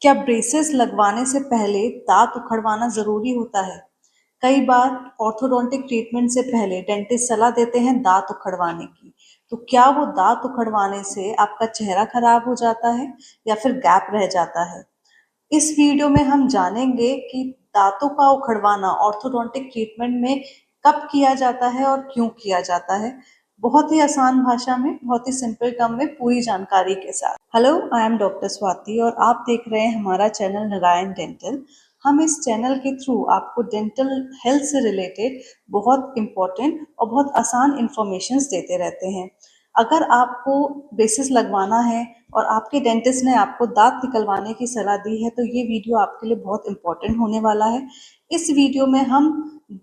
क्या ब्रेसेस लगवाने से पहले दांत उखड़वाना जरूरी होता है? कई बार ऑर्थोडोंटिक ट्रीटमेंट से पहले डेंटिस्ट सलाह देते हैं दांत उखड़वाने की। तो क्या वो दांत उखड़वाने से आपका चेहरा खराब हो जाता है या फिर गैप रह जाता है? इस वीडियो में हम जानेंगे कि दांतों का उखड़वाना ऑर्थोडोंटिक ट्रीटमेंट में कब किया जाता है और क्यों किया जाता है। बहुत ही आसान भाषा में, बहुत ही सिंपल टर्म में, पूरी जानकारी के साथ। Hello, I am doctor Swati और आप देख रहे हैं हमारा चैनल नारायण डेंटल। हम इस चैनल के थ्रू आपको डेंटल हेल्थ से रिलेटेड बहुत इम्पोर्टेंट और बहुत आसान इंफॉर्मेशंस देते रहते हैं। अगर आपको ब्रेसेस लगवाना है और आपके डेंटिस्ट ने आपको दांत निकलवाने की सलाह दी है, तो ये वीडियो आपके लिए बहुत इम्पोर्टेंट होने वाला है। इस वीडियो में हम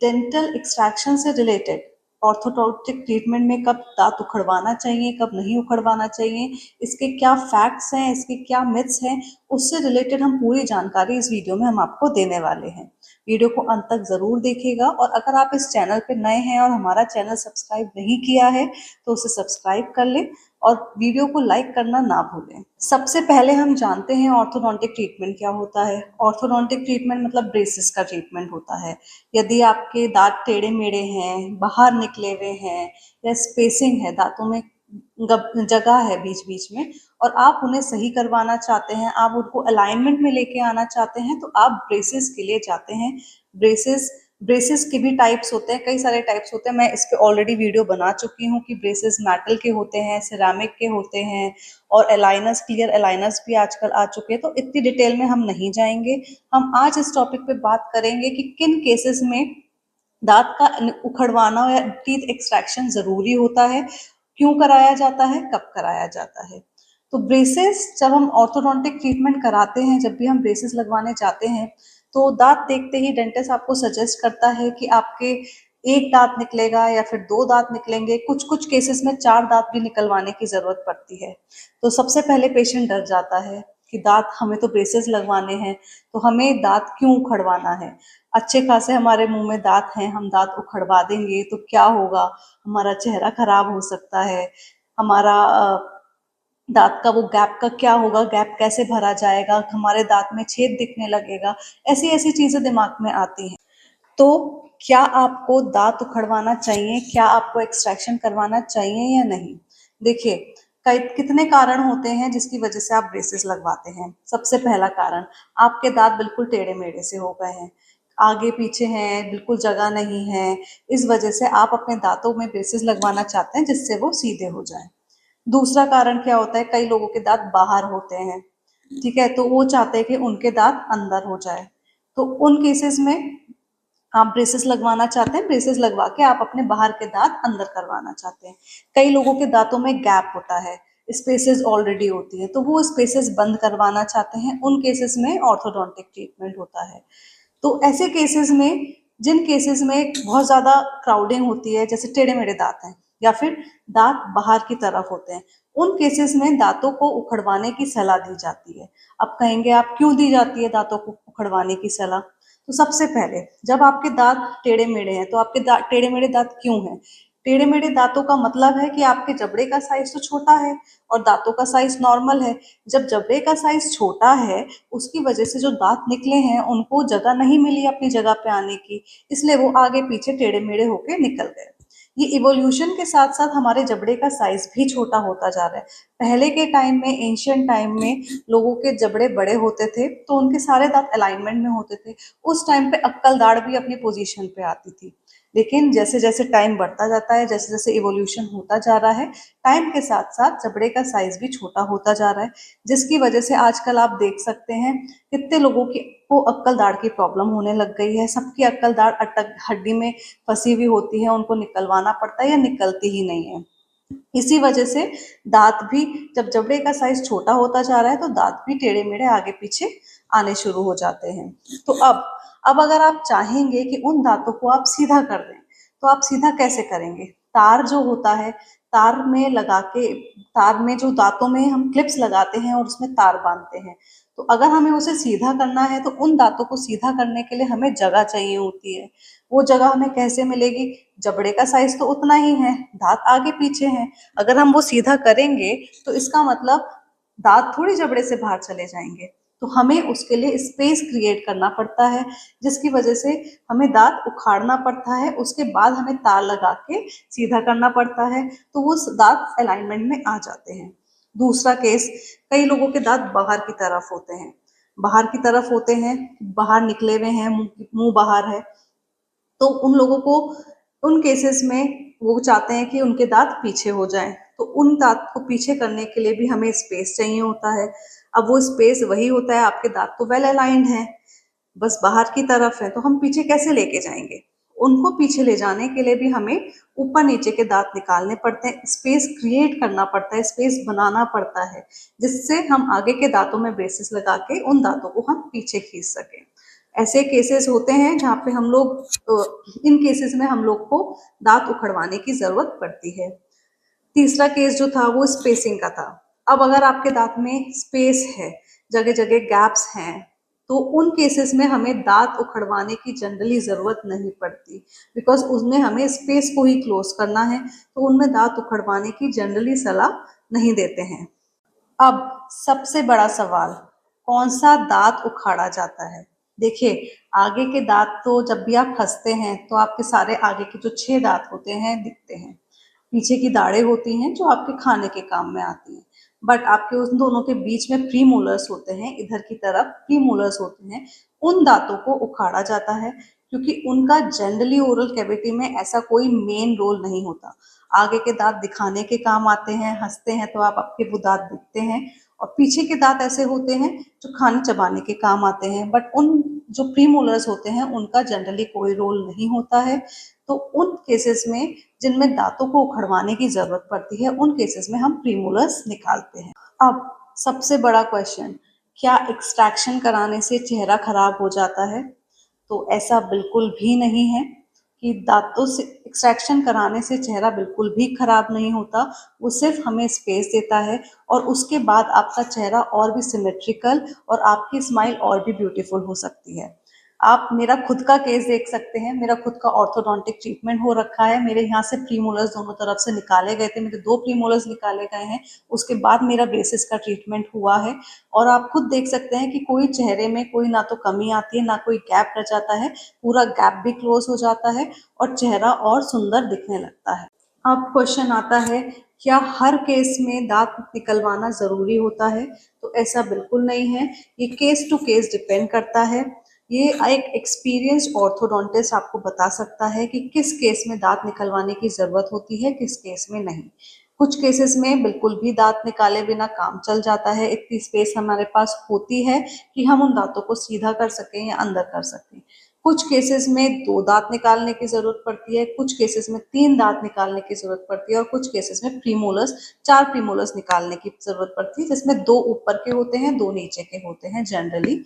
डेंटल एक्सट्रैक्शन से रिलेटेड ऑर्थोडोंटिक ट्रीटमेंट में कब दांत उखड़वाना चाहिए, कब नहीं उखड़वाना चाहिए, इसके क्या फैक्ट्स हैं, इसके क्या मिथ्स हैं, उससे रिलेटेड हम पूरी जानकारी इस वीडियो में हम आपको देने वाले हैं। वीडियो को अंत तक जरूर देखिएगा और अगर आप इस चैनल पे नए हैं और हमारा चैनल सब्सक्राइब नहीं किया है तो उसे सब्सक्राइब कर लें और वीडियो को लाइक करना ना भूलें। सबसे पहले हम जानते हैं ऑर्थोडोंटिक ट्रीटमेंट क्या होता है। ऑर्थोडोंटिक ट्रीटमेंट मतलब ब्रेसेस का ट्रीटमेंट होता है। यदि आपके दांत टेढ़े मेढ़े हैं, बाहर निकले हुए हैं या स्पेसिंग है, दांतों में जगह है बीच बीच में और आप उन्हें सही करवाना चाहते हैं, आप उनको अलाइनमेंट में लेके आना चाहते हैं, तो आप ब्रेसेस के लिए जाते हैं। ब्रेसेस ब्रेसेस के भी टाइप्स होते हैं, कई सारे टाइप्स होते हैं। मैं इस पे ऑलरेडी वीडियो बना चुकी हूँ कि ब्रेसेस मेटल के होते हैं, सिरामिक के होते हैं और अलाइनर्स, क्लियर अलाइनर्स भी आजकल आ चुके हैं। तो इतनी डिटेल में हम नहीं जाएंगे। हम आज इस टॉपिक पे बात करेंगे कि किन केसेस में दांत का उखड़वाना या टीथ एक्सट्रैक्शन जरूरी होता है, क्यों कराया जाता है, कब कराया जाता है। तो ब्रेसेस, जब हम ऑर्थोडोंटिक ट्रीटमेंट कराते हैं, जब भी हम ब्रेसेस लगवाने जाते हैं, तो दांत देखते ही डेंटिस्ट आपको सजेस्ट करता है कि आपके एक दांत निकलेगा या फिर दो दांत निकलेंगे। कुछ कुछ केसेस में चार दांत भी निकलवाने की जरूरत पड़ती है। तो सबसे पहले पेशेंट डर जाता है कि दांत, हमें तो ब्रेसेस लगवाने हैं, तो हमें दांत क्यों उखड़वाना है। अच्छे खासे हमारे मुंह में दांत हैं, हम दांत उखड़वा देंगे तो क्या होगा, हमारा चेहरा खराब हो सकता है, हमारा दांत का वो गैप का क्या होगा, गैप कैसे भरा जाएगा, हमारे दांत में छेद दिखने लगेगा। ऐसी ऐसी चीजें दिमाग में आती हैं। तो क्या आपको दांत उखड़वाना चाहिए, क्या आपको एक्सट्रैक्शन करवाना चाहिए या नहीं? देखिए, कई कितने कारण होते हैं जिसकी वजह से आप ब्रेसेस लगवाते हैं। सबसे पहला कारण, आपके दांत बिल्कुल टेढ़े मेढ़े से हो गए हैं, आगे पीछे हैं, बिल्कुल जगह नहीं है। इस वजह से आप अपने दांतों में ब्रेसेस लगवाना चाहते हैं जिससे वो सीधे हो जाए। दूसरा कारण क्या होता है, कई लोगों के दांत बाहर होते हैं, ठीक है, तो वो चाहते हैं कि उनके दांत अंदर हो जाए। तो उन केसेस में आप ब्रेसेस लगवाना चाहते हैं, ब्रेसेस लगवा के आप अपने बाहर के दांत अंदर करवाना चाहते हैं। कई लोगों के दांतों में गैप होता है, स्पेसेस ऑलरेडी होती है, तो वो स्पेसेस बंद करवाना चाहते हैं। उन केसेस में ऑर्थोडोंटिक ट्रीटमेंट होता है। तो ऐसे केसेस में, जिन केसेस में बहुत ज्यादा क्राउडिंग होती है, जैसे टेढ़े मेढ़े दांत हैं या फिर दांत बाहर की तरफ होते हैं, उन केसेस में दांतों को उखड़वाने की सलाह दी जाती है। अब कहेंगे आप, क्यों दी जाती है दांतों को उखड़वाने की सलाह? तो सबसे पहले, जब आपके दांत टेढ़े मेढ़े हैं, तो आपके टेढ़े मेढ़े दांत क्यों हैं? टेढ़े मेढ़े दांतों का मतलब है कि आपके जबड़े का साइज तो छोटा है और दांतों का साइज नॉर्मल है। जब जबड़े का साइज छोटा है, उसकी वजह से जो दांत निकले हैं उनको जगह नहीं मिली अपनी जगह पे आने की, इसलिए वो आगे पीछे टेढ़े मेढ़े होके निकल गए। ये इवोल्यूशन के साथ साथ हमारे जबड़े का साइज भी छोटा होता जा रहा है। पहले के टाइम में, एंशियंट टाइम में, लोगों के जबड़े बड़े होते थे तो उनके सारे दांत अलाइनमेंट में होते थे। उस टाइम पे अक्कल दाढ़ भी अपनी पोजीशन पे आती थी। लेकिन जैसे जैसे टाइम बढ़ता जाता है, जैसे जैसे इवोल्यूशन होता जा रहा है, टाइम के साथ साथ जबड़े का साइज भी छोटा होता जा रहा है, जिसकी वजह से आजकल आप देख सकते हैं कितने लोगों की को अक्कल दाढ़ की प्रॉब्लम होने लग गई है। सबकी अक्कल दाढ़ अटक हड्डी में फंसी हुई होती है, उनको निकलवाना पड़ता है या निकलती ही नहीं है। इसी वजह से दांत भी, जब जबड़े का साइज छोटा होता जा रहा है, तो दांत भी टेढ़े मेढ़े आगे पीछे आने शुरू हो जाते हैं। तो अब अगर आप चाहेंगे कि उन दांतों को आप सीधा कर दें, तो आप सीधा कैसे करेंगे? तार जो होता है, तार में लगा के, तार में जो दांतों में हम क्लिप्स लगाते हैं और उसमें तार बांधते हैं, तो अगर हमें उसे सीधा करना है तो उन दांतों को सीधा करने के लिए हमें जगह चाहिए होती है। वो जगह हमें कैसे मिलेगी? जबड़े का साइज तो उतना ही है, दांत आगे पीछे हैं, अगर हम वो सीधा करेंगे तो इसका मतलब दांत थोड़ी जबड़े से बाहर चले जाएंगे। तो हमें उसके लिए स्पेस क्रिएट करना पड़ता है, जिसकी वजह से हमें दांत उखाड़ना पड़ता है, उसके बाद हमें तार लगा के सीधा करना पड़ता है, तो वो दांत अलाइनमेंट में आ जाते हैं। दूसरा केस, कई लोगों के दांत बाहर की तरफ होते हैं, बाहर की तरफ होते हैं, बाहर निकले हुए हैं, मुंह बाहर है, तो उन लोगों को, उन केसेस में वो चाहते हैं कि उनके दांत पीछे हो जाएं, तो उन दांत को पीछे करने के लिए भी हमें स्पेस चाहिए होता है। अब वो स्पेस वही होता है, आपके दांत तो वेल अलाइंड हैं, बस बाहर की तरफ है, तो हम पीछे कैसे लेके जाएंगे? उनको पीछे ले जाने के लिए भी हमें ऊपर नीचे के दांत निकालने पड़ते हैं, स्पेस क्रिएट करना पड़ता है, स्पेस बनाना पड़ता है, जिससे हम आगे के दांतों में ब्रेसेस लगा के उन दांतों को हम पीछे खींच सकें। ऐसे केसेस होते हैं जहाँ पे हम लोग, इन केसेस में हम लोग को दांत उखड़वाने की जरूरत पड़ती है। तीसरा केस जो था वो स्पेसिंग का था। अब अगर आपके दांत में स्पेस है, जगह जगह गैप्स हैं, तो उन केसेस में हमें दांत उखड़वाने की जनरली जरूरत नहीं पड़ती, बिकॉज उसमें हमें स्पेस को ही क्लोज करना है, तो उनमें दांत उखड़वाने की जनरली सलाह नहीं देते हैं। अब सबसे बड़ा सवाल, कौन सा दांत उखाड़ा जाता है? देखिए, आगे के दांत तो जब भी आप हंसते हैं तो आपके सारे आगे के जो 6 दांत होते हैं दिखते हैं, पीछे की दाढ़ें होती हैं जो आपके खाने के काम में आती हैं, बट आपके उन दोनों के बीच में प्रीमोलर्स होते हैं, इधर की तरफ प्रीमोलर्स होते हैं, उन दांतों को उखाड़ा जाता है, क्योंकि उनका जनरली ओरल कैविटी में ऐसा कोई मेन रोल नहीं होता। आगे के दांत दिखाने के काम आते हैं, हंसते हैं तो आप आपके वो दांत दिखते हैं, और पीछे के दांत ऐसे होते हैं जो खाने चबाने के काम आते हैं, बट उन जो प्रीमोलर्स होते हैं उनका जनरली कोई रोल नहीं होता है। तो उन केसेस में जिनमें दांतों को उखड़वाने की जरूरत पड़ती है, उन केसेस में हम प्रीमोलर्स निकालते हैं। अब सबसे बड़ा क्वेश्चन, क्या एक्सट्रैक्शन कराने से चेहरा खराब हो जाता है? तो ऐसा बिल्कुल भी नहीं है कि दांतों से एक्सट्रैक्शन कराने से चेहरा बिल्कुल भी खराब नहीं होता, वो सिर्फ हमें स्पेस देता है, और उसके बाद आपका चेहरा और भी सिमेट्रिकल और आपकी स्माइल और भी ब्यूटीफुल हो सकती है। आप मेरा खुद का केस देख सकते हैं, मेरा खुद का ऑर्थोडोंटिक ट्रीटमेंट हो रखा है, मेरे यहाँ से प्रीमोलर्स दोनों तरफ से निकाले गए थे, मेरे 2 प्रीमोलर्स निकाले गए हैं, उसके बाद मेरा ब्रेसेस का ट्रीटमेंट हुआ है, और आप खुद देख सकते हैं कि कोई चेहरे में कोई ना तो कमी आती है, ना कोई गैप रह जाता है, पूरा गैप भी क्लोज हो जाता है और चेहरा और सुंदर दिखने लगता है। अब क्वेश्चन आता है, क्या हर केस में दांत निकलवाना जरूरी होता है? तो ऐसा बिल्कुल नहीं है, ये केस टू केस डिपेंड करता है। ये एक एक्सपीरियंस्ड ऑर्थोडोंटिस्ट आपको बता सकता है कि किस केस में दांत निकलवाने की जरूरत होती है, किस केस में नहीं। कुछ केसेस में बिल्कुल भी दांत निकाले बिना काम चल जाता है, इतनी स्पेस हमारे पास होती है कि हम उन दांतों को सीधा कर सकें या अंदर कर सकें। कुछ केसेस में 2 दांत निकालने की जरूरत पड़ती है, कुछ केसेस में 3 दांत निकालने की जरूरत पड़ती है, और कुछ केसेस में प्रीमोलर्स 4 प्रीमोलर्स निकालने की जरूरत पड़ती है, जिसमें 2 ऊपर के होते हैं, 2 नीचे के होते हैं जनरली।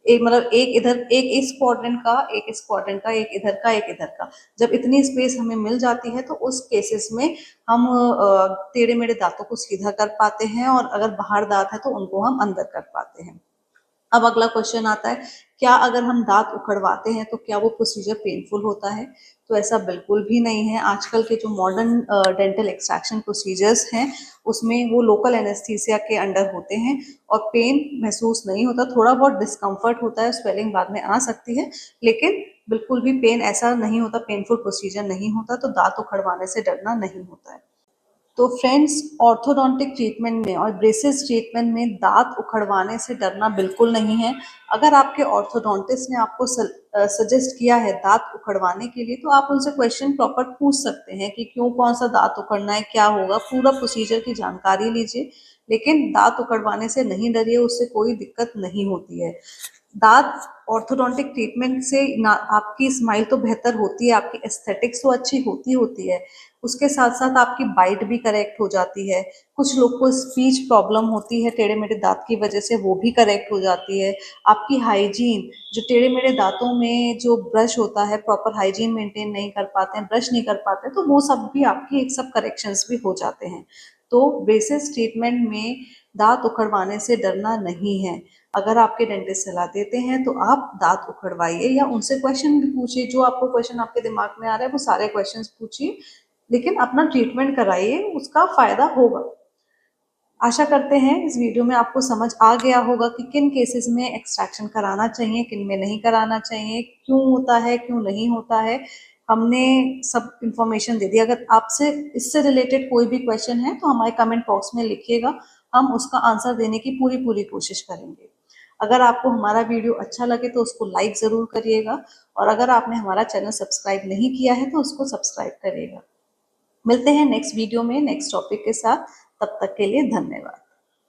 एक मतलब एक इधर, एक इस क्वाड्रेंट का, एक इस क्वाड्रेंट का, एक इधर का, एक इधर का। जब इतनी स्पेस हमें मिल जाती है तो उस केसेस में हम टेढ़े मेढ़े दांतों को सीधा कर पाते हैं, और अगर बाहर दांत है तो उनको हम अंदर कर पाते हैं। अब अगला क्वेश्चन आता है, क्या अगर हम दांत उखड़वाते हैं तो क्या वो प्रोसीजर पेनफुल होता है? तो ऐसा बिल्कुल भी नहीं है। आजकल के जो मॉडर्न डेंटल एक्सट्रैक्शन प्रोसीजर्स हैं उसमें वो लोकल एनेस्थीसिया के अंडर होते हैं और पेन महसूस नहीं होता, थोड़ा बहुत डिस्कम्फर्ट होता है, स्वेलिंग बाद में आ सकती है, लेकिन बिल्कुल भी पेन ऐसा नहीं होता, पेनफुल प्रोसीजर नहीं होता, तो दांत उखड़वाने से डरना नहीं होता है। तो फ्रेंड्स, ऑर्थोडोंटिक ट्रीटमेंट में और ब्रेसेस ट्रीटमेंट में दांत उखड़वाने से डरना बिल्कुल नहीं है। अगर आपके ऑर्थोडोंटिस्ट ने आपको सजेस्ट किया है दांत उखड़वाने के लिए, तो आप उनसे क्वेश्चन प्रॉपर पूछ सकते हैं कि क्यों, कौन सा दांत उखड़ना है, क्या होगा, पूरा प्रोसीजर की जानकारी लीजिए। लेकिन दांत उखड़वाने से नहीं डरिए, उससे कोई दिक्कत नहीं होती है। दांत ऑर्थोडोंटिक ट्रीटमेंट से ना आपकी स्माइल तो बेहतर होती है, आपकी एस्थेटिक्स तो अच्छी होती है, उसके साथ साथ आपकी बाइट भी करेक्ट हो जाती है। कुछ लोग को स्पीच प्रॉब्लम होती है टेढ़े मेढ़े दांत की वजह से, वो भी करेक्ट हो जाती है। आपकी हाइजीन, जो टेढ़े मेढ़े दांतों में जो ब्रश होता है, प्रॉपर हाइजीन मेंटेन नहीं कर पाते हैं, ब्रश नहीं कर पाते, तो वो सब भी आपकी एक सब करेक्शंस भी हो जाते हैं। तो ब्रेसेस ट्रीटमेंट में दांत उखड़वाने से डरना नहीं है। अगर आपके डेंटिस्ट सलाह देते हैं तो आप दांत उखड़वाइए, या उनसे क्वेश्चन भी पूछिए, जो आपको क्वेश्चन आपके दिमाग में आ रहा है वो सारे क्वेश्चंस पूछिए, लेकिन अपना ट्रीटमेंट कराइए, उसका फायदा होगा। आशा करते हैं इस वीडियो में आपको समझ आ गया होगा कि किन केसेस में एक्सट्रैक्शन कराना चाहिए, किन में नहीं कराना चाहिए, क्यों होता है, क्यों नहीं होता है। हमने सब इंफॉर्मेशन दे दी। अगर आपसे इससे रिलेटेड कोई भी क्वेश्चन है तो हमारे कमेंट बॉक्स में लिखिएगा, हम उसका आंसर देने की पूरी पूरी कोशिश करेंगे। अगर आपको हमारा वीडियो अच्छा लगे तो उसको लाइक ज़रूर करिएगा, और अगर आपने हमारा चैनल सब्सक्राइब नहीं किया है तो उसको सब्सक्राइब करिएगा। मिलते हैं नेक्स्ट वीडियो में नेक्स्ट टॉपिक के साथ। तब तक के लिए धन्यवाद।